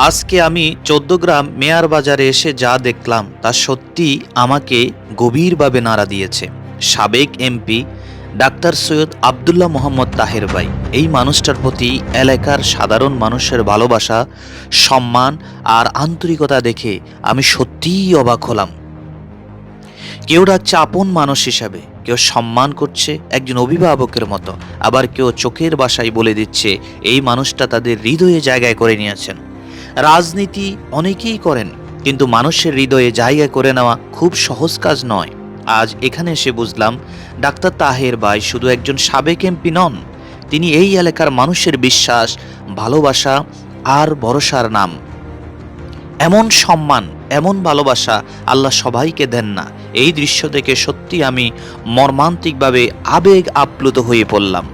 আজকে আমি ১৪ গ্রাম মেয়ার বাজারে এসে যা দেখলাম তা সত্যি আমাকে গভীরভাবে নাড়া দিয়েছে। সাবেক এমপি ডাক্তার সৈয়দ আবদুল্লাহ মোহাম্মদ তাহের ভাই, এই মানুষটার প্রতি এলাকার সাধারণ মানুষের ভালোবাসা, সম্মান আর আন্তরিকতা দেখে আমি সত্যিই অবাক হলাম। কেউ ডাকছে আপন মানুষ হিসাবে, কেউ সম্মান করছে একজন অভিভাবকের মতো, আবার কেউ চোখের ভাষায় বলে দিচ্ছে এই মানুষটা তাদের হৃদয়ে জায়গায় করে নিয়েছেন। রাজনীতি অনেকেই করেন, কিন্তু মানুষের হৃদয়ে জায়গা করে নেওয়া খুব সহজ কাজ নয়। আজ এখানে এসে বুঝলাম ডাক্তার তাহের ভাই শুধু একজন সাবেক এমপি নন, তিনি এই এলাকার মানুষের বিশ্বাস, ভালোবাসা আর ভরসার নাম। এমন সম্মান, এমন ভালোবাসা আল্লাহ সবাইকে দেন না। এই দৃশ্য দেখে সত্যি আমি মর্মান্তিকভাবে আবেগ আপ্লুত হয়ে পড়লাম।